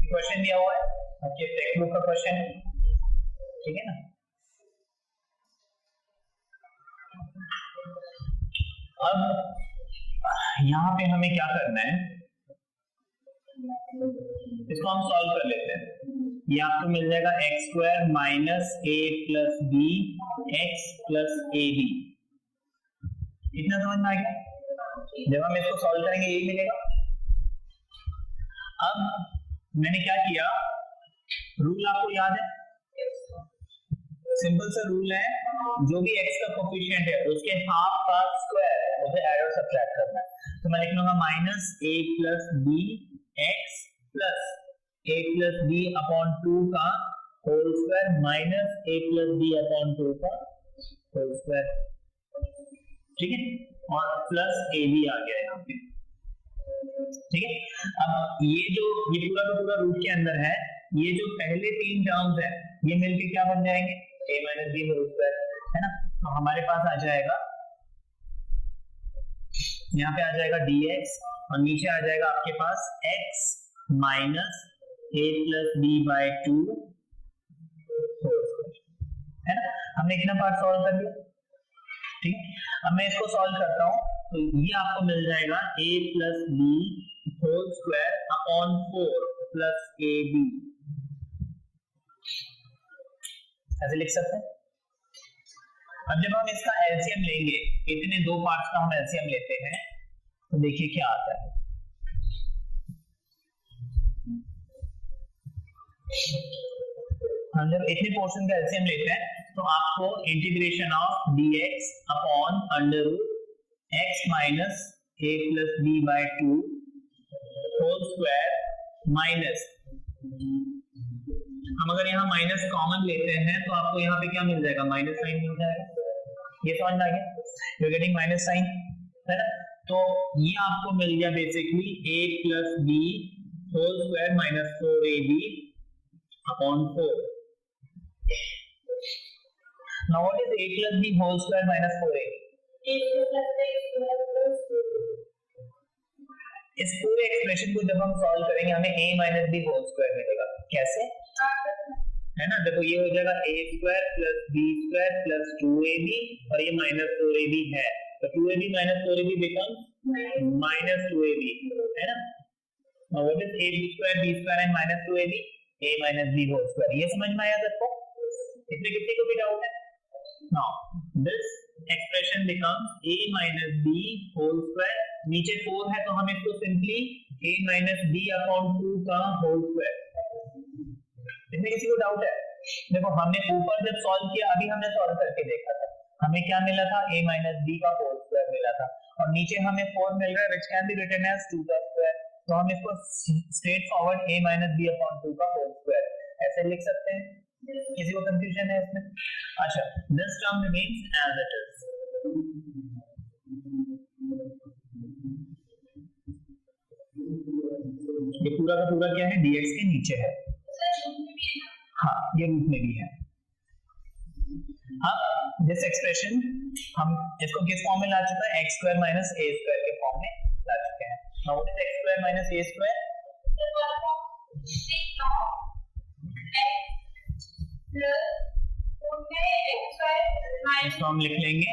Question दिया हुआ है आपके टेक्स्ट बुक का क्वेश्चन है, ठीक है ना। अब यहाँ पे हमें क्या करना है, इसको हम सॉल्व कर लेते हैं। ये आपको मिल जाएगा X square minus A plus B X plus A B. इतना समझ में आ गया। जब हम इसको सॉल्व करेंगे यही मिलेगा। अब मैंने क्या किया, रूल आपको याद है, सिंपल सा रूल है, जो भी x का कोफिशिएंट है उसके हाफ का स्क्वायर मुझे ऐड और सब्ट्रैक्ट करना है। तो मैं लिख लूंगा minus A plus B X plus A plus B upon 2 का whole square minus A plus B upon 2 का होल स्क्वायर, ठीक है, और प्लस ए बी आ गया यहाँ पे, ठीक है। अब ये पूरा का पूरा रूट के अंदर है, ये जो पहले 3 टर्म्स है ये मिलके क्या बन जाएंगे, a minus B whole square, है ना। तो हमारे पास आ जाएगा, यहाँ पे आ जाएगा dx और नीचे आ जाएगा आपके पास x minus a plus B by 2, है ना। हमने इतना पार्ट सॉल्व कर लिया, ठीक है। अब मैं इसको सॉल्व करता हूं, तो ये आपको मिल जाएगा a plus B whole square upon 4 plus A B, ऐसे लिख सकते हैं। अब जब हम इसका एलसीएम लेंगे, इतने 2 पार्ट्स का हम एलसीएम लेते हैं, तो देखिए क्या आता है। हम जब इतने पोर्शन का एलसीएम लेते हैं तो आपको integration of dx upon under root x minus a plus B by 2 whole square minus, हम अगर यहाँ माइनस कॉमन लेते हैं तो आपको यहाँ पे क्या मिल जाएगा, माइनस साइन मिल जाएगा। ये समझ में आ गया, यू गेटिंग माइनस साइन, है ना। तो ये आपको मिल गया basically a plus B whole square minus 4ab upon 4। Now what is a plus b whole square minus 4ab? इस पूरे एक्सप्रेशन को जब हम सॉल्व करेंगे हमें a minus B whole square मिलेगा। कैसे, है ना, देखो ये हो जाएगा a square plus b square plus 2ab और ये माइनस 4ab है, तो 2ab minus 4ab becomes minus 2ab, है ना। Now what is a square b square and minus 2ab? a minus b whole square. ये समझ में आया सबको? इसमें किसी को भी डाउट है? Now this expression becomes a minus b whole square, नीचे 4 है तो हम इसको simply a minus b upon 2 का होल स्क्वायर। इसमें किसी को डाउट है? देखो हमने ऊपर जब सॉल्व किया, अभी हमने सॉल्व करके देखा था, हमें क्या मिला था, a माइनस b का होल स्क्वायर मिला था, और नीचे हमें 4 मिल रहा है which can be written as 2 का स्क्वायर। तो हम इसको straightforward a minus b upon 2 का होल स्क्वायर ऐसे लिख सकते हैं। किसी को कंफ्यूजन है इसमें? अच्छा, this term remains as it is. ये पूरा का पूरा क्या है, dx के नीचे है, हाँ ये रूट में भी है। अब दिस एक्सप्रेशन हम इसको किस फॉर्म में ला चुका है, x square minus a square के फॉर्म में ला चुके हैं। Now what is x square minus a square? इसको हम लिख लेंगे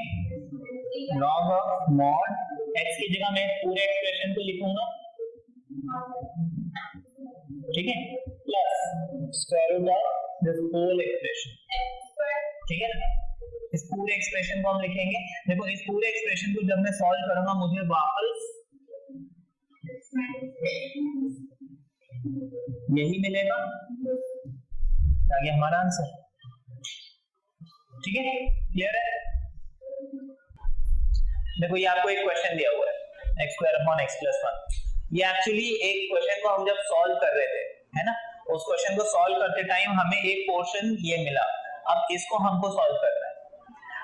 log ऑफ मॉड x की जगह मैं पूरे एक्सप्रेशन को लिखूंगा, ठीक है, plus square root of this whole expression, ठीक है ना। इस पूरे एक्सप्रेशन को हम लिखेंगे। देखो इस पूरे एक्सप्रेशन को जब मैं सॉल्व करूंगा मुझे वापस यही मिलेगा, आ गया हमारा आंसर, ठीक है, क्लियर है। देखो ये आपको एक क्वेश्चन दिया हुआ है x square upon x plus 1। ये एक्चुअली एक क्वेश्चन को हम जब सॉल्व कर रहे थे, है ना, उस क्वेश्चन को सॉल्व करते टाइम हमें एक पोर्शन ये मिला, अब इसको हमको सॉल्व करना है।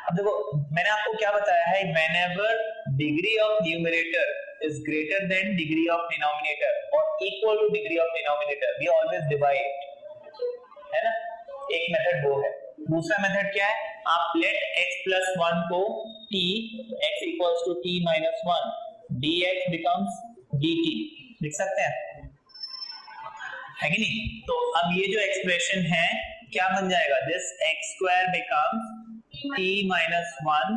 अब देखो मैंने आपको क्या बताया है, whenever degree of numerator is greater than degree of denominator और equal to degree of denominator we always divide, है ना। एक मेथड वो है। दूसरा मेथड क्या है, आप लेट x प्लस 1 को t, x equals to t minus 1, dx becomes dt लिख सकते हैं। है कि नहीं? तो अब ये जो एक्सप्रेशन है क्या बन जाएगा, this x square becomes t minus 1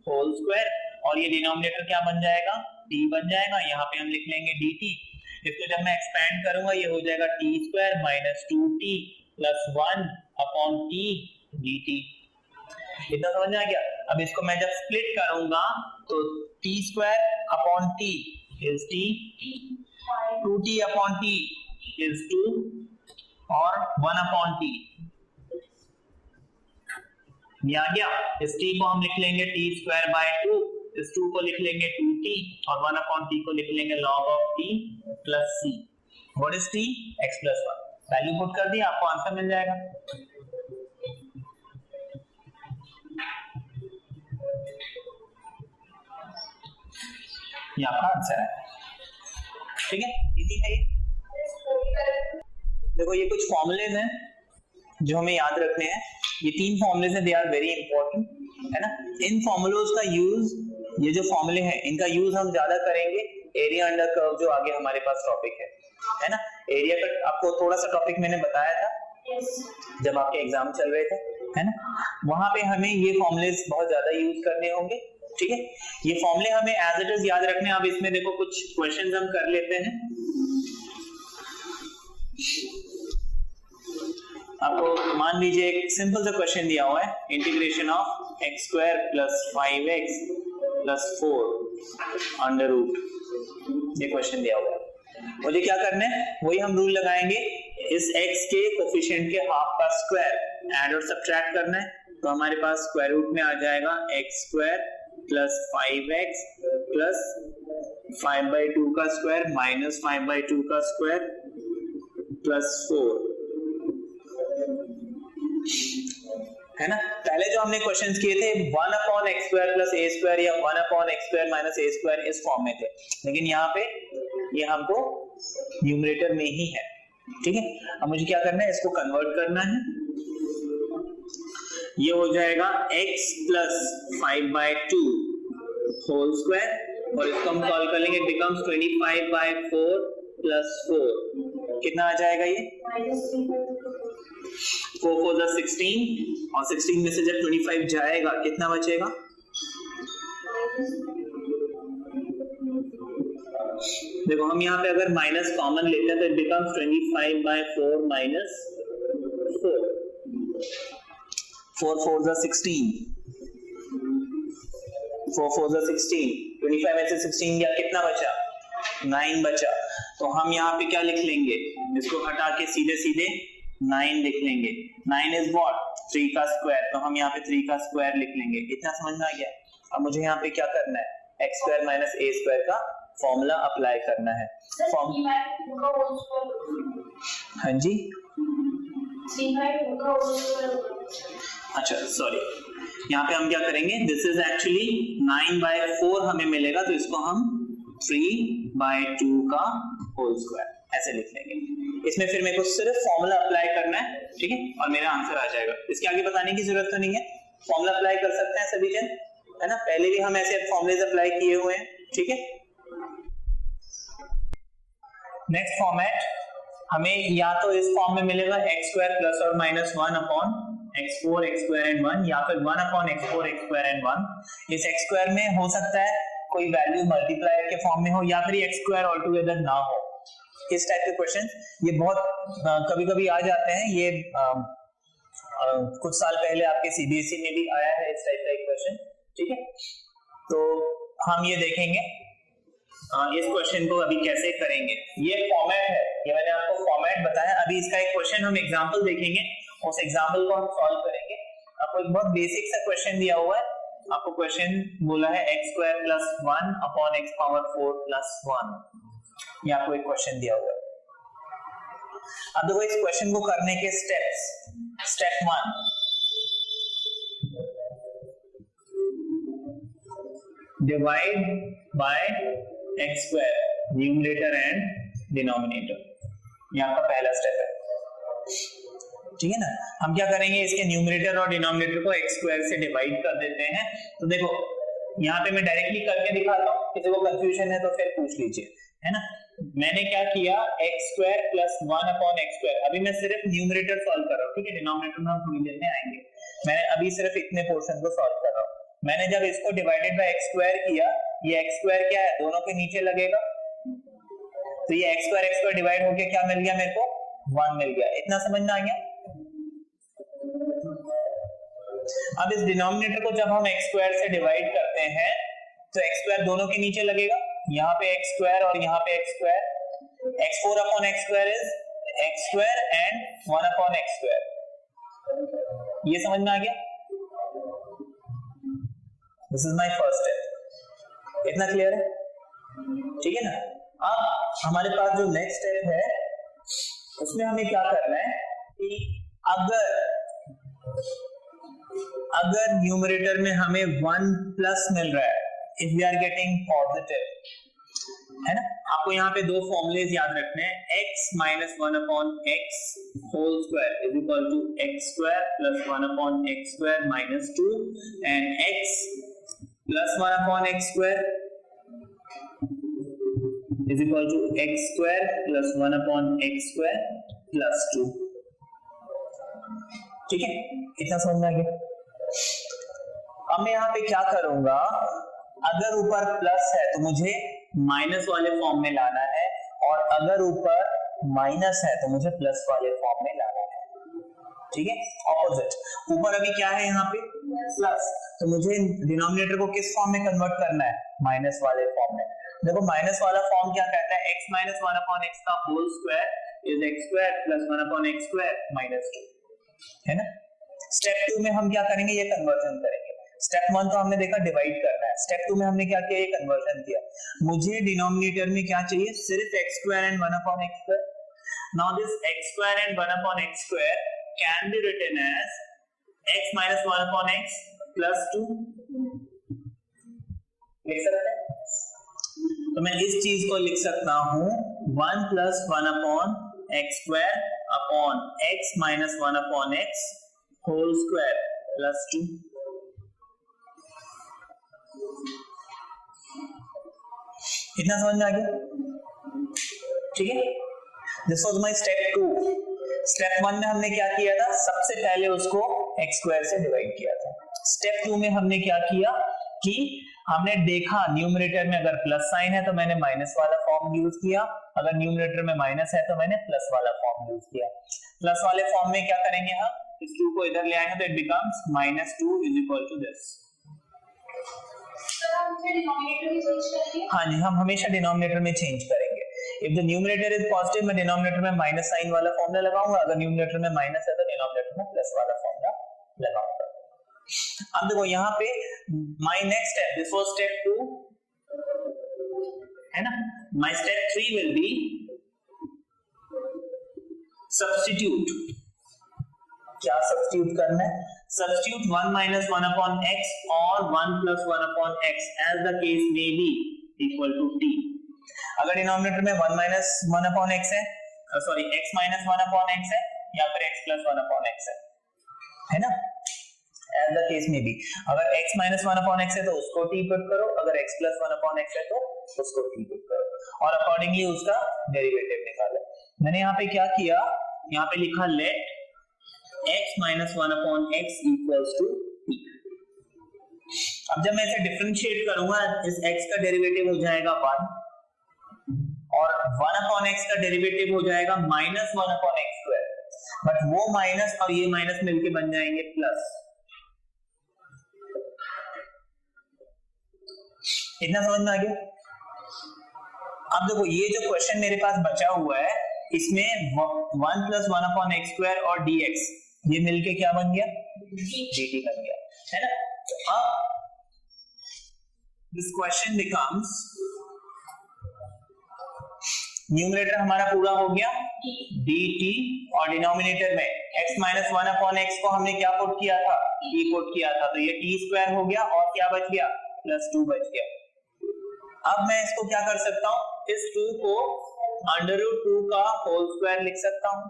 whole square, और ये डिनोमिनेटर क्या बन जाएगा, t बन जाएगा, यहाँ पे हम लिख लेंगे dt। इसको जब मैं एक्सपेंड करूंगा ये हो जाएगा t square minus 2t plus 1 upon t dt। इतना समझ में आ गया? अब इसको मैं जब स्प्लिट करूंगा तो t square upon t is t, 2t upon t is 2 और 1 अपॉन t ये आ गया। इस t को हम लिख लेंगे t स्क्वायर बाय 2, इस 2 को लिख लेंगे 2t और 1 अपॉन t को लिख लेंगे log of t plus c। What is t? x plus 1। Value put कर दी, आपको आंसर मिल जाएगा। ये आपका आंसर है, ठीक है, इजी है। देखो ये कुछ फॉर्मूलेज हैं जो हमें याद रखने हैं। ये 3 फॉर्मूलेज हैं, दे आर वेरी इंपॉर्टेंट, है ना। इन फॉर्मूलोज का यूज, ये जो फॉर्मूले हैं इनका यूज हम ज्यादा करेंगे एरिया अंडर कर्व जो आगे हमारे पास टॉपिक है ना। एरिया का आपको थोड़ा सा टॉपिक मैंने बताया था जब आपके एग्जाम चल रहे थे, है ना। वहां पे हमें ये फॉर्मूलेज बहुत ज्यादा यूज करने होंगे, ठीक है। ये फॉर्मूले हमें एज इट इज याद रखने। अब इसमें देखो कुछ क्वेश्चंस हम कर लेते हैं। आपको मान लीजिए एक सिंपल सा क्वेश्चन दिया हुआ है, integration of x square plus 5x plus 4 under root, ये क्वेश्चन दिया हुआ है। मुझे क्या करना है, वही हम रूल लगाएंगे, इस x के कोफिशिएंट के हाफ का स्क्वायर ऐड और सब्ट्रैक्ट करना है। तो हमारे पास स्क्वायर रूट में आ जाएगा x square plus 5x plus 5/2 का स्क्वायर माइनस 5/2 का स्क्वायर प्लस 4, है ना। पहले जो हमने क्वेश्चंस किए थे 1 अपॉन एक्स स्क्वायर प्लस ए स्क्वायर या 1 अपॉन एक्स स्क्वायर माइनस ए स्क्वायर इस फॉर्म में थे, लेकिन यहाँ पे ये हमको न्यूमरेटर में ही है, ठीक है। अब मुझे क्या करना है, इसको कन्वर्ट करना है। ये हो जाएगा x प्लस 5/2 होल स्क्वायर और इसको हम सॉल्व कर लेंगे, बिकम्स 25/4 प्लस 4। कितना आ जाएगा ये 4 4 16 और 16 में से जब 25 जाएगा कितना बचेगा, देखो हम यहाँ पे अगर माइनस कॉमन लेते हैं तो इट बिकम्स 25/4 माइनस 4, 4 4 16, 4 4 16, 25 में से 16 गया, कितना बचा, 9 बचा। तो हम यहाँ पे क्या लिख लेंगे, इसको हटा के सीधे सीधे 9 लिख लेंगे। 9 इज व्हाट, 3 का स्क्वायर, तो हम यहाँ पे 3 का स्क्वायर लिख लेंगे। इतना समझ में आ गया। अब मुझे यहाँ पे क्या करना है, x square minus a square का फॉर्मूला अप्लाई करना है। हाँ जी, अच्छा सॉरी, यहाँ पे हम क्या करेंगे, दिस इज एक्चुअली 9/4 हमें मिलेगा, तो इसको हम 3/2 का होल स्क्वायर ऐसे लिख लेंगे। इसमें फिर मेरे को सिर्फ फॉर्मूला अप्लाई करना है, ठीक है, और मेरा आंसर आ जाएगा। इसके आगे बताने की जरूरत तो नहीं है, फॉर्मूला अप्लाई कर सकते हैं सभी जन, है ना। पहले भी हम ऐसे फॉर्मूलेज अप्लाई किए हुए हैं, ठीक है। नेक्स्ट फॉर्मेट हमें या तो इस फॉर्म में मिलेगा x स्क्वायर प्लस और minus 1 upon x4 x square and 1, या फिर 1 upon x4 x square and 1। इस x स्क्वायर में हो सकता है कोई वैल्यू मल्टीप्लायर के फॉर्म में हो, या फिर x स्क्वायर ऑल टुगेदर ना हो। इस टाइप के क्वेश्चन ये बहुत कभी कभी आ जाते हैं। ये कुछ साल पहले आपके सीबीएसई में भी आया है इस टाइप का एक क्वेश्चन, ठीक है। तो हम ये देखेंगे इस क्वेश्चन को अभी कैसे करेंगे। ये फॉर्मेट है, ये मैंने आपको फॉर्मेट बताया। अभी इसका एक क्वेश्चन हम एग्जांपल देखेंगे, उस एग्जांपल को हम सॉल्व करेंगे। आपको एक बहुत बेसिक सा क्वेश्चन दिया हुआ है, आपको क्वेश्चन बोला है x square plus 1 upon x power 4 plus 1, ये आपको एक क्वेश्चन दिया हुआ है। अब देखो इस क्वेश्चन को करने के steps. Step 1, divide by x square, numerator and denominator, ये आपका पहला स्टेप है, ठीक है ना। हम क्या करेंगे, इसके न्यूमरेटर और डिनोमिनेटर को x स्क्वायर से डिवाइड कर देते हैं। तो देखो यहाँ पे मैं डायरेक्टली करके दिखाता हूँ, किसी को कंफ्यूजन है तो फिर पूछ लीजिए, है ना। मैंने क्या किया x square plus 1 upon x square, अभी मैं सिर्फ न्यूमरेटर सॉल्व कर रहा हूँ, ठीक है, डिनोमिनेटर में हम थोड़ी देर में आएंगे, मैं अभी सिर्फ इतने पोर्शन को सॉल्व कर रहा हूँ। मैंने जब इसको डिवाइडेड बाय एक्स स्क्वायर किया, ये एक्स स्क्वायर क्या है, दोनों के नीचे लगेगा, तो ये एक्स स्क्वायर डिवाइड होके क्या मिल गया मेरे को, 1 मिल गया। इतना समझ में आ गया। अब इस डिनोमिनेटर को जब हम एक्स स्क्वायर से डिवाइड करते हैं तो एक्स स्क्वायर दोनों के नीचे लगेगा, यहाँ पे एक्स स्क्वायर और यहाँ पे x square, x4 upon x square is X square and 1 upon x square. ये समझ में आ गया। This is my first step. इतना क्लियर है, ठीक है ना। अब हमारे पास जो नेक्स्ट स्टेप है उसमें हमें क्या करना है कि अगर न्यूमरेटर में हमें 1 प्लस मिल रहा है, if we are getting positive, है ना, आपको यहाँ पे दो फॉर्मूलेज याद रखने हैं, x minus 1 upon x whole square is equal to x square plus 1 upon x square minus 2 and x plus 1 upon x square is equal to x square plus 1 upon x square plus 2। ठीक है, इतना समझ में आ गया। अब मैं यहाँ पे क्या करूंगा, अगर ऊपर प्लस है तो मुझे माइनस वाले फॉर्म में लाना है, और अगर ऊपर माइनस है तो मुझे प्लस वाले फॉर्म में लाना है, ठीक है, ऑपोजिट। ऊपर अभी क्या है यहाँ पे प्लस, तो मुझे डिनोमिनेटर को किस फॉर्म में कन्वर्ट करना है, माइनस वाले फॉर्म में। देखो माइनस वाला फॉर्म क्या कहता है, x माइनस 1 अपॉन एक्स का whole square is X square plus 1 upon x square minus 2, है ना। स्टेप 2 में हम क्या करेंगे, ये कन्वर्जन करेंगे। स्टेप 1 तो हमने देखा डिवाइड करना है, स्टेप 2 में हमने क्या किया, ये कन्वर्जन किया। मुझे डिनोमिनेटर में क्या चाहिए, सिर्फ x square and 1 upon x square. Now this x square and 1 upon x square can be written as x minus 1 upon x plus 2, लिख सकते हैं। तो मैं इस चीज को लिख सकता हूं 1 plus 1 upon x square upon x minus 1 upon x whole square plus 2। इतना समझ में आ गया, ठीक है। This was my step 2। Step 1 में हमने क्या किया था, सबसे पहले उसको x स्क्वायर से डिवाइड किया था। स्टेप 2 में हमने क्या किया कि हमने देखा न्यूमरेटर में अगर प्लस साइन है तो मैंने माइनस वाला फॉर्म यूज किया, अगर न्यूमरेटर में माइनस है तो मैंने प्लस वाला फॉर्म यूज किया। प्लस वाले फॉर्म में क्या करेंगे, हम इस 2 को इधर ले आएंगे तो it becomes -2 is equal to this. हाँ जी, हम हमेशा डिनोमिनेटर में चेंज करेंगे। If the numerator is positive, मैं डिनोमिनेटर में माइनस साइन वाला फॉर्मूला लगाऊंगा, अगर न्यूमरेटर में माइनस है तो डिनोमिनेटर में प्लस वाला फॉर्मूला लगाऊंगा। अब देखो यहाँ पे my next step, this was step 2, है ना। My step 3 will be substitute. क्या सब्स्टिट्यूट करना है, सब्स्टिट्यूट 1 माइनस 1 अपॉन x और 1 plus 1 upon x as the case may be equal to t। अगर डिनोमिनेटर में 1 माइनस 1 अपॉन x है, sorry x minus 1 upon x है या फिर x प्लस 1 अपॉन x है ना, as the case may be. अगर x माइनस 1 अपॉन x है तो उसको t पुट करो, अगर x प्लस 1 अपॉन x है तो उसको t पुट करो और अकॉर्डिंगली उसका डेरिवेटिव निकालो। मैंने यहाँ पे क्या किया, यहाँ पे लिखा let x minus 1 upon x equals to t। अब जब मैं इसे डिफरेंशिएट करूंगा, इस x का डेरिवेटिव हो जाएगा 1 और 1 अपॉन x का डेरिवेटिव हो जाएगा minus 1 upon x square, but वो माइनस और ये माइनस मिलके बन जाएंगे प्लस। इतना समझ में आ गया। अब देखो ये जो क्वेश्चन मेरे पास बचा हुआ है, इसमें 1 प्लस 1 अपॉन एक्स स्क्वायर और dx ये मिलके क्या बन गया, dt बन गया, है ना। अब दिस क्वेश्चन बिकम्स, न्यूमरेटर हमारा पूरा हो गया dt और डिनोमिनेटर में x माइनस 1 अपॉन x को हमने क्या पुट किया था, t पुट किया था, तो ये t स्क्वायर हो गया और क्या बच गया, प्लस 2 बच गया। अब मैं इसको क्या कर सकता हूं, इस 2 को √2 का होल स्क्वायर लिख सकता हूं।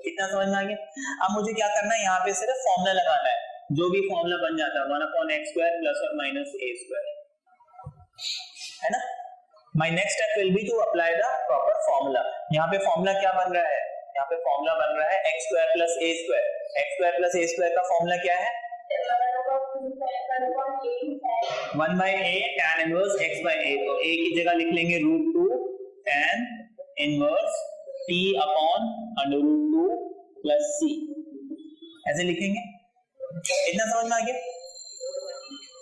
कितना समझ में आ गया। अब मुझे क्या करना है, यहाँ पे सिर्फ फॉर्मूला लगाना है, जो भी फॉर्मूला बन जाता है 1 अपॉन एक्स स्क्वायर प्लस और माइनस ए स्क्वायर, है ना। My next step will be to apply the proper formula. यहाँ पे फॉर्मूला क्या बन रहा है? यहाँ पे फॉर्मूला बन रहा है x square plus a square. x square plus a square का फॉर्मूला क्या है? 1 by a tan inverse x by a. तो a की जगह लिख लेंगे √2 tan inverse t upon under √2 plus c. ऐसे लिखेंगे. इतना समझ में आ गया?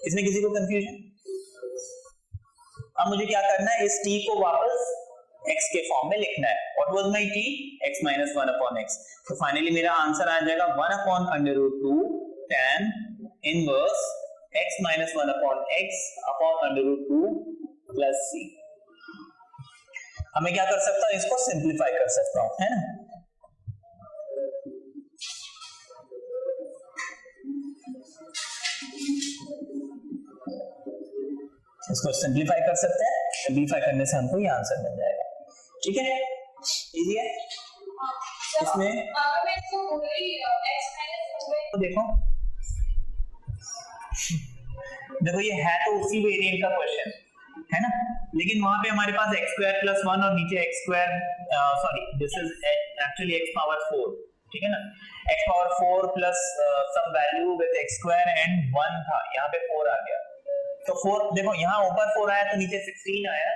इसमें किसी को कंफ्यूजन? अब मुझे क्या करना है, इस t को वापस x के फॉर्म में लिखना है. What was my t? x minus 1 upon x. तो फाइनली मेरा आंसर आ जाएगा 1 upon under √2 tan inverse x minus 1 upon x upon under √2 plus c. अब मैं क्या कर सकता हूं, इसको सिंप्लीफाई कर सकता हूं, है ना. इसको सिंप्लीफाई कर सकते हैं. सिंप्लीफाई करने से हमको ये आंसर मिल जाएगा. ठीक है, इजी है. इसमें तो देखो ये है तो उसी वेरिएंट का क्वेश्चन है ना, लेकिन वहां पे हमारे पास x स्क्वायर प्लस 1 और नीचे x square sorry this is actually x power 4. ठीक है ना, x power 4 plus some value with x square and 1 था, यहाँ पे 4 आ गया. तो 4 देखो यहाँ ऊपर 4 आया तो नीचे 16 आया.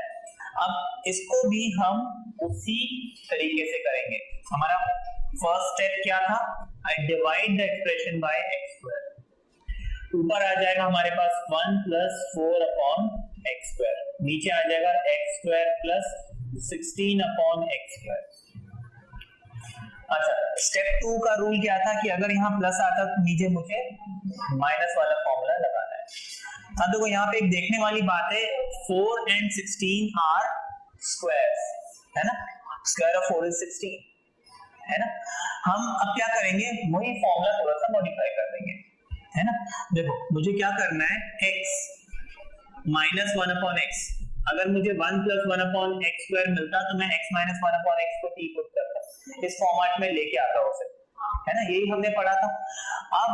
अब इसको भी हम उसी तरीके से करेंगे. हमारा फर्स्ट स्टेप क्या था, I divide the expression by x square. ऊपर आ जाएगा हमारे पास 1 प्लस 4 अपॉन x स्क्वायर, नीचे आ जाएगा x square plus 16 upon x square. अच्छा, स्टेप 2 का रूल क्या था कि अगर यहाँ प्लस आता तो नीचे मुझे माइनस वाला फॉर्मूला लगाना है. अब देखो यहाँ पे एक देखने वाली बात है, 4 and 16 आर स्क्वायर्स, है ना. स्क्वायर ऑफ 4 is 16, है ना. हम अब क्या करेंगे, वही फॉर्मूला थोड़ा सा मॉडिफाई कर देंगे, है ना. देखो मुझे क्या करना है, x माइनस 1 अपॉन x. अगर मुझे 1 प्लस 1 अपॉन x स्क्वायर मिलता तो मैं x माइनस 1 अपॉन x को t पुट करता, इस फॉर्मेट में लेके आता उसे, है ना. यही हमने पढ़ा था. अब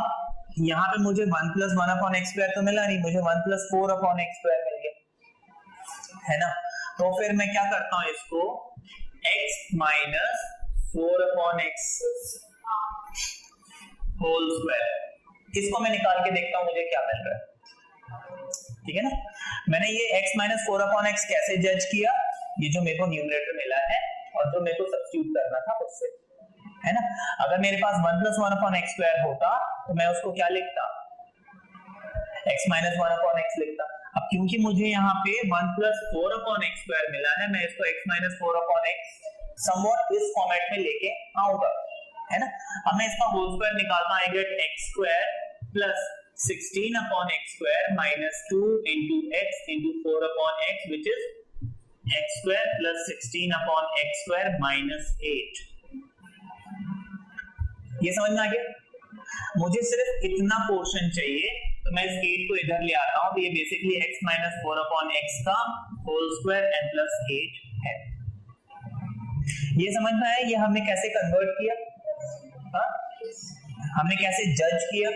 यहाँ पे मुझे 1 प्लस 1 अपॉन x स्क्वायर तो मिला नहीं, मुझे 1 प्लस 4 अपॉन x स्क्वायर मिल गया, है ना. तो फिर मैं क्या करता हूँ, इसको x minus 4 upon x whole square, इसको मैं निकाल के देखता हूँ मुझे क्या मिल रहा है. ठीक है ना. मैंने ये x माइनस 4 अपॉन x कैसे जज किया, ये जो मेरे को न्यूमरेटर मिला है और जो मेरे को सब्स्टिट्यूट करना था उससे, है ना. अगर मेरे पास 1 प्लस 1 अपॉन x स्क्वायर होता तो मैं उसको क्या लिखता, x माइनस 1 अपॉन x लिखता. अब क्योंकि मुझे यहाँ पे 1 प्लस 4 अपॉन x स्क्वायर मिला है, मैं इसको x minus 4 upon x somewhat इस फॉर्मेट में लेके आऊंगा, है ना. अब मैं इसका होल स्क्वायर निकालता हूं, I get x square plus 16 upon x square minus 2 into x into 4 upon x which is x square plus 16 upon x square minus 8. ये समझ में आ गया. मुझे सिर्फ इतना पोर्शन चाहिए, तो मैं इस 8 को इधर ले आता हूं, तो ये basically x minus 4 upon x का होल स्क्वायर n प्लस 8 है. ये समझ में आया, ये हमने कैसे कन्वर्ट किया, हमने कैसे जज किया,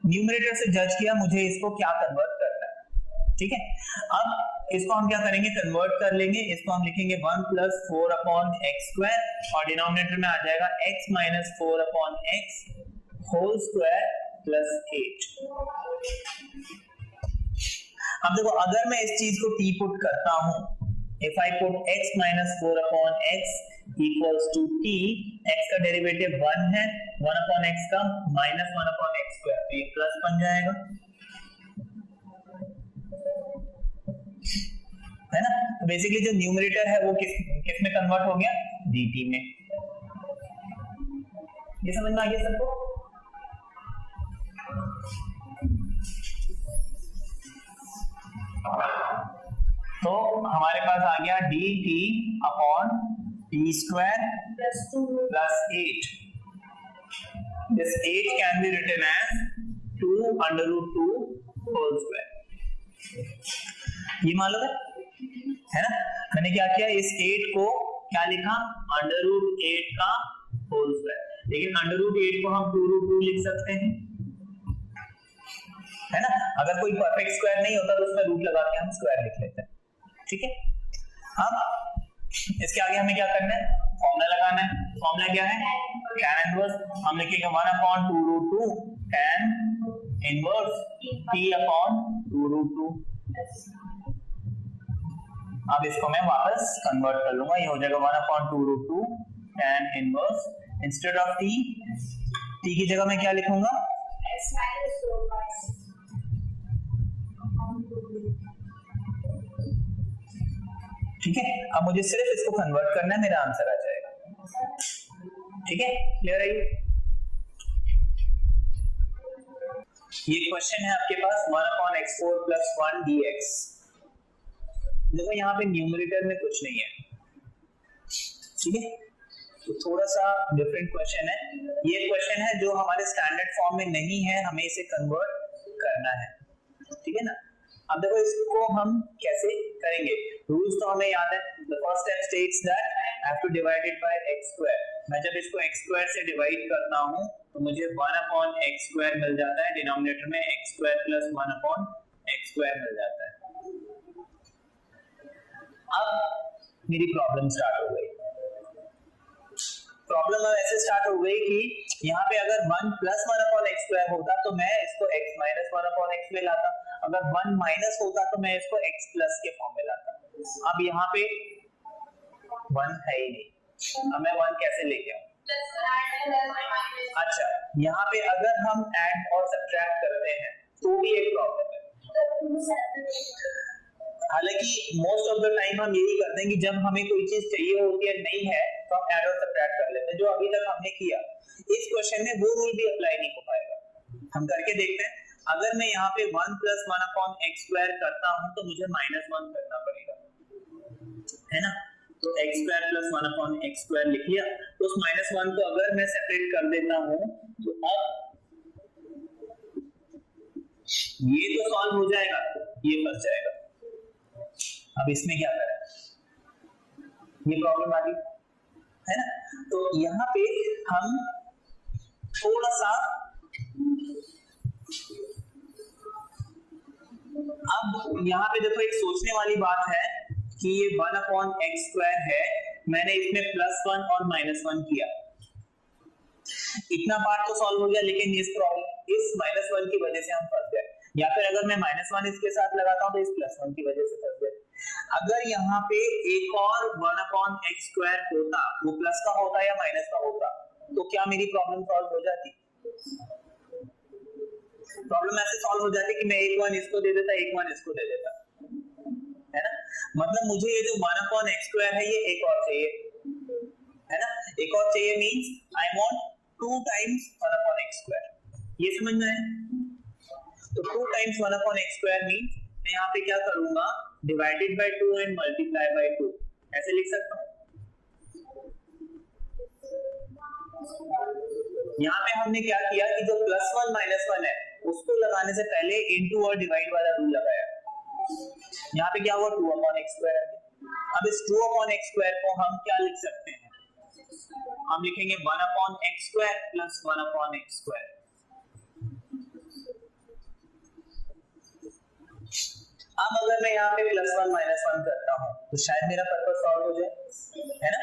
न्यूमरेटर से जज किया, मुझे इसको क्या कन्वर्ट करना है. ठीक है, अब इसको हम क्या करेंगे, कन्वर्ट कर लेंगे. इसको हम लिखेंगे 1 प्लस 4 अपॉन x स्क्वायर और डिनोमिनेटर में आ जाएगा x minus 4 upon x whole square plus 8. अब देखो अगर मैं इस चीज को t पुट करता हूं, if I put x minus 4 upon x equals to t, x का डेरिवेटिव 1 है, 1 upon x का minus 1 upon x square, तो ये प्लस बन जाएगा, है ना. तो बेसिकली जो न्यूमरेटर है वो किस में कन्वर्ट हो गया, dt में. ये समझ में आ गया सबको. तो हमारे पास आ गया dt upon t square plus 8. This 8 can be written as 2 under root 2 whole square. ये मालूम है ना. मैंने क्या किया, इस 8 को क्या लिखा, अंडर रूट 8 का होल स्क्वायर. लेकिन अंडर रूट 8 को हम 2 रूट 2 लिख सकते हैं, है ना. अगर कोई परफेक्ट स्क्वायर नहीं होता तो उसमें रूट लगा के हम स्क्वायर लिख लेते हैं. ठीक है. अब इसके आगे हमें क्या करना है, फॉर्मूला लगाना है। फॉर्मूला क्या है, tan इनवर्स हम लिखेंगे 1/2√2 tan इनवर्स P/2√2। अब इसको मैं वापस कन्वर्ट कर लूंगा, ये हो जाएगा 1/2√2 tan inverse, instead of t की जगह मैं क्या लिखूंगा, ठीक है। अब मुझे सिर्फ इसको कन्वर्ट करना है, मेरा आंसर आ जाएगा। ठीक है, क्लियर है? ये क्वेश्चन है आपके पास 1/x4 + 1 dx। देखो यहाँ पे न्यूमरेटर में कुछ नहीं है, ठीक है, तो थोड़ा सा डिफरेंट क्वेश्चन है। ये क्वेश्चन है जो हमारे स्टैंडर्ड फॉर्म में नहीं है, हमें इसे कन्वर्ट करना है, ठीक है ना। अब देखो इसको हम कैसे करेंगे, रूल्स तो हमें याद है। The first step states that I have to divide it by x²। मैं जब इसको x² से डिवाइड करता हूं तो मुझे 1/x² मिल जाता है, डिनोमिनेटर में x² + 1/x² मिल जाता है। अब मेरी प्रॉब्लम स्टार्ट हो गई। प्रॉब्लम अब ऐसे स्टार्ट हो गई कि यहाँ पे अगर 1 + 1/x² होता तो मैं इसको x - 1/x में लाता, अगर 1 माइनस होता तो मैं इसको x प्लस के फॉर्म में लाता। अब यहाँ पे 1 है ही नहीं, अब मैं 1 कैसे लेके आऊं? अच्छा, यहाँ पे अगर हम ऐड और सब्ट्रैक्ट करते हैं तो भी एक प्रॉब्लम है। हालांकि मोस्ट ऑफ द टाइम हम यही करते हैं कि जब हमें कोई चीज चाहिए होती है नहीं है तो हम ऐड और सब्ट्रैक्ट कर लेते हैं, जो अभी तक हमने किया। इस क्वेश्चन में वो रूल भी अप्लाई नहीं हो पाएगा। हम करके देखते हैं। अगर मैं यहाँ पे 1 + 1/x² करता हूं तो मुझे -1 करना पड़ेगा, है ना। तो x² + 1/x² लिख लिया, तो उस -1 को अगर मैं सेपरेट कर देता हूं तो अब ये तो सॉल्व हो जाएगा, ये फंस जाएगा। अब इसमें क्या करें, ये प्रॉब्लम आ गई, है ना। तो यहाँ पे हम थोड़ा सा अब यहाँ पे देखो एक सोचने वाली बात है कि ये 1/x² है, मैंने इसमें +1 और -1 किया, इतना पार्ट तो सॉल्व हो गया, लेकिन इस प्रॉब्लम इस -1 की वजह से हम फंस गए। या फिर अगर मैं -1 इसके साथ लगाता हूं तो इस +1 की वजह से फंस गए। अगर यहाँ पे एक और 1/x² होता, वो प्लस का होता या माइनस का होता, तो क्या मेरी प्रॉब्लम सॉल्व हो जाती? प्रॉब्लम ऐसे सॉल्व हो जाती कि मैं एक 1 इसको दे देता, एक 1 इसको दे देता, है ना। मतलब मुझे ये जो 1/x² है ये एक और चाहिए, है ना। एक और चाहिए means I want 2 times 1/x²। ये समझ में है? तो 2 टाइम्स 1/x² मींस मैं यहाँ पे क्या करूंगा, divided by 2 and multiply by 2, ऐसे लिख सकता हूँ। यहाँ पे हमने क्या किया कि जो +1 -1 है उसको लगाने से पहले इनटू और डिवाइड वाला रूल लगाया। यहाँ पे क्या हुआ, 2/x² है। अब इस 2/x² को हम क्या लिख सकते हैं, हम लिखेंगे 1/x² + 1/x²। अब अगर मैं यहाँ पे +1 -1 करता हूँ तो शायद मेरा पर्पस सॉल्व हो जाए, है ना।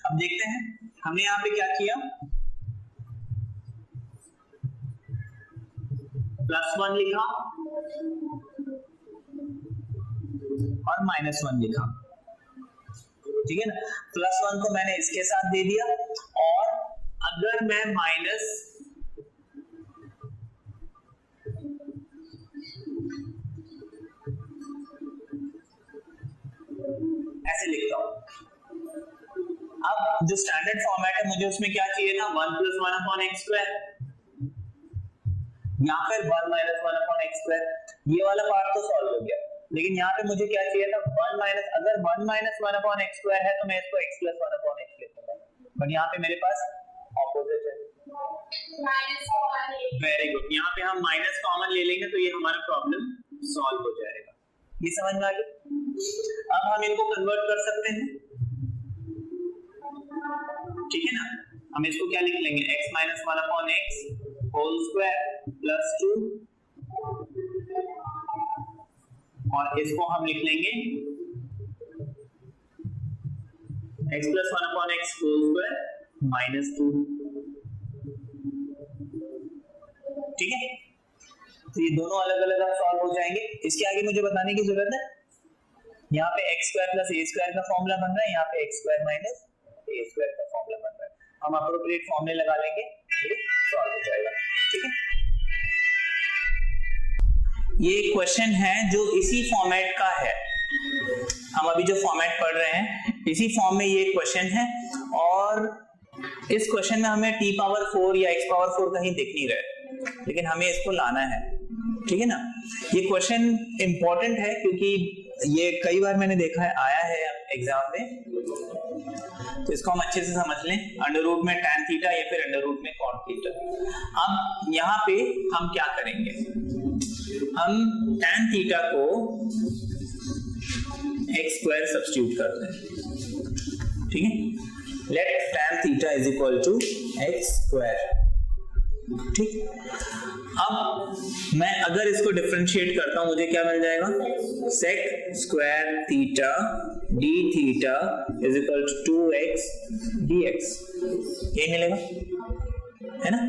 अब देखते हैं हमने यहाँ पे क्या किया, +1 लिखा और -1 लिखा, ठीक है ना। +1 को मैंने इसके साथ दे दिया, और अगर मैं माइनस ऐसे लिखता हूं। अब जो स्टैंडर्ड फॉर्मेट है मुझे उसमें क्या चाहिए था, 1 + 1/x², या फिर 1 - 1/x²। ये वाला पार्ट तो सॉल्व हो गया, लेकिन यहाँ पे मुझे क्या चाहिए था, 1 - अगर 1 - 1/x² है तो मैं इसको x + 1/x लिखूंगा, बट यहाँ पे मेरे पास ऑपोजिट है, वेरी गुड। यहाँ पे हम माइनस कॉमन ले लेंगे तो ये हमारा प्रॉब्लम सॉल्व हो जाएगा। ये समझ में आ गया। अब हम इनको कन्वर्ट कर सकते हैं, ठीक है ना। हम इसको क्या लिख लेंगे, x - 1/x whole square plus 2, और इसको हम लिख लेंगे x plus 1 upon x whole square minus 2। ठीक है, तो ये दोनों अलग अलग आप सॉल्व हो जाएंगे। इसके आगे मुझे बताने की जरूरत है, यहाँ पे x square plus a square का फॉर्मूला बन रहा है, यहाँ पे x square minus a square का फॉर्मूला बन रहा है। हम अप्रोप्रिएट फॉर्मूले लगा लेंगे, ये सॉल्व हो जाएगा। ठीक है, ये क्वेश्चन है जो इसी फॉर्मेट का है, हम अभी जो फॉर्मेट पढ़ रहे हैं इसी फॉर्म में ये क्वेश्चन है, और इस क्वेश्चन में हमें t पावर 4 या x पावर 4 कहीं दिख नहीं रहा है, लेकिन हमें इसको लाना है। ठीक है ना, ये क्वेश्चन इंपॉर्टेंट है क्योंकि ये कई बार मैंने देखा है, आया है एग्जाम में, तो इसको हम अच्छे से समझ लें। अंडर रूट में tan थीटा या फिर अंडर रूट में cot थीटा। अब यहाँ पे हम क्या करेंगे, हम tan थीटा को x स्क्वायर सब्स्टिट्यूट करते हैं। ठीक है, let tan theta is equal to x square. ठीक, अब मैं अगर इसको डिफरेंशिएट करता हूं मुझे क्या मिल जाएगा, sec square theta d theta is equal to 2x dx, ये मिलेगा, है ना।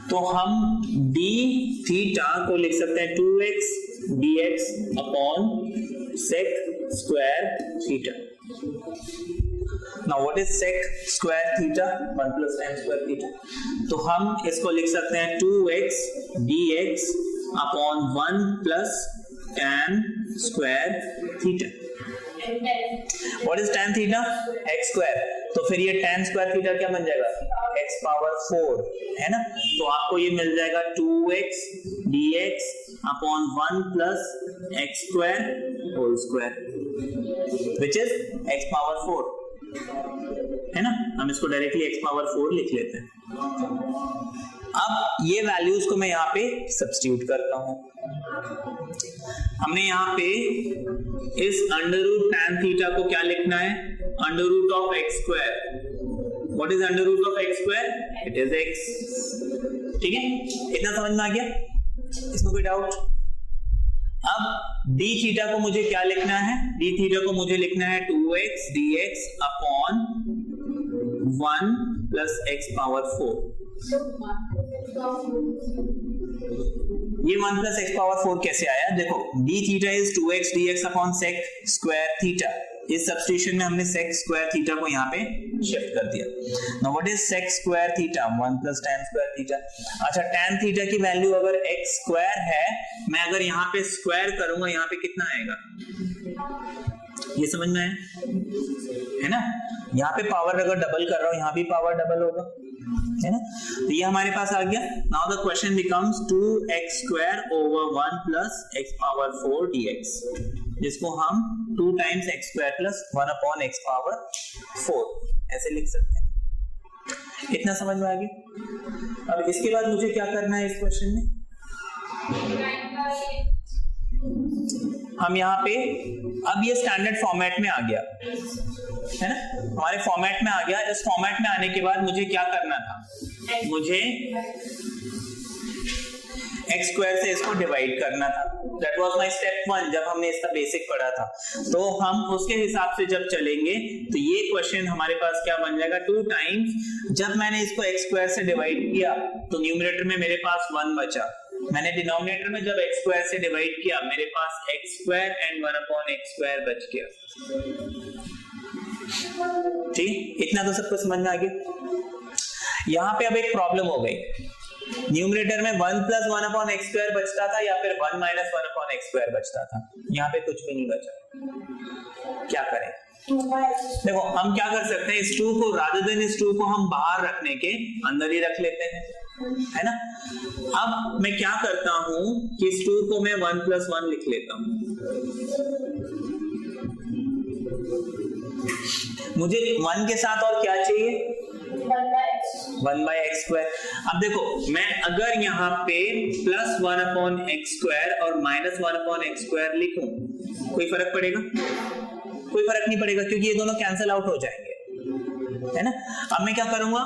तो हम d थीटा को लिख सकते हैं 2x dx upon sec square theta. Now what is sec square theta? 1 plus tan square theta. तो हम इसको लिख सकते हैं 2x dx upon 1 plus tan square theta. What is tan theta? x square. तो फिर ये tan square theta क्या बन जाएगा, x पावर 4, है ना। तो आपको ये मिल जाएगा 2x dx upon 1 plus x square whole square, which is x power 4, है ना। हम इसको डायरेक्टली x पावर 4 लिख लेते हैं। अब ये वैल्यूज को मैं यहाँ पे सब्स्टिट्यूट करता हूं। हमने यहाँ पे इस अंडर रूट tan थीटा को क्या लिखना है, under root of x square. What is under root of x square, it is x। ठीक है, इतना समझ में आ गया, इसमें कोई डाउट। अब d थीटा को मुझे क्या लिखना है, d थीटा को मुझे लिखना है 2x dx upon 1 plus x power 4। ये 1 प्लस x पावर 4 कैसे आया, देखो d theta is 2x dx upon sec square theta. इस सब्स्टिट्यूशन में हमने sec स्क्वायर थीटा को यहाँ पे शिफ्ट कर दिया। Now what is sec square theta, 1 plus tan square theta. अच्छा, tan थीटा की वैल्यू अगर x स्क्वायर है, मैं अगर यहाँ पे स्क्वायर करूंगा यहाँ पे कितना आएगा, ये समझ में है ना। यहाँ पे पावर अगर डबल कर रहा हूँ यहाँ भी पावर डबल होगा, है ना। तो ये हमारे पास आ गया। Now the question becomes 2x square over 1 plus x power 4 dx, जिसको हम 2 times x square plus 1 upon x power 4 ऐसे लिख सकते हैं। इतना समझ में आ गया। अब इसके बाद मुझे क्या करना है इस क्वेश्चन में, हम यहाँ पे अब ये स्टैंडर्ड फॉर्मेट में आ गया, है ना, हमारे फॉर्मेट में आ गया। इस फॉर्मेट में आने के बाद मुझे क्या करना था, मुझे x स्क्वायर से इसको डिवाइड करना था। दैट वाज माय स्टेप 1 जब हमने इसका बेसिक पढ़ा था। तो हम उसके हिसाब से जब चलेंगे तो ये क्वेश्चन हमारे पास क्या बन जाएगा, 2 टाइम्स जब मैंने इसको x स्क्वायर से डिवाइड किया तो न्यूमरेटर में मेरे पास 1 बचा। मैंने डिनोमिनेटर में जब x स्क्वायर से डिवाइड किया मेरे पास x square and 1 upon x square बच गया। ठीक, इतना तो सबको समझ में आ गया। यहाँ पे अब एक प्रॉब्लम हो गई, न्यूमरेटर में 1 प्लस 1 अपॉन x स्क्वायर बचता था या फिर 1 माइनस 1 अपॉन x स्क्वायर बचता था। यहाँ पे कुछ भी नहीं बचा, क्या करें। देखो हम क्या कर सकते हैं, इस 2 को रादर देन इस 2 को हम बाहर रखने के अंदर ही रख लेते हैं, है ना। अब मैं क्या करता हूं कि इस 2 को मैं 1 प्लस 1 लिख लेता हूं। मुझे 1 के साथ और क्या चाहिए, 1 बाय एक्स स्क्वायर। अब देखो मैं अगर यहाँ पे प्लस 1 अपॉन एक्स स्क्वायर और माइनस 1 अपॉन एक्स स्क्वायर लिखूं, कोई फर्क पड़ेगा, कोई फर्क नहीं पड़ेगा क्योंकि ये दोनों कैंसिल आउट हो जाएंगे, है ना। अब मैं क्या करूंगा,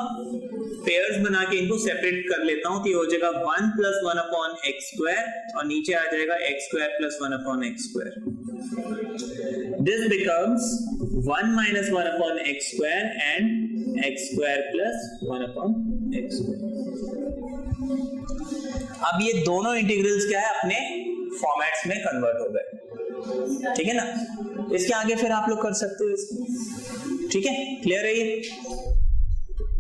पेयर्स बना के इनको सेपरेट कर लेता हूं, तो ये हो जाएगा 1 प्लस 1 अपॉन एक्स स्क्वायर और नीचे आ जाएगा X square plus 1 upon x square. This becomes 1 minus 1 upon x square and x square plus 1 upon x square. अब ये दोनों इंटीग्रल्स क्या है, अपने फॉर्मेट्स में कन्वर्ट हो गए, ठीक है ना। इसके आगे फिर आप लोग कर सकते हो इसको, ठीक है, क्लियर है ये।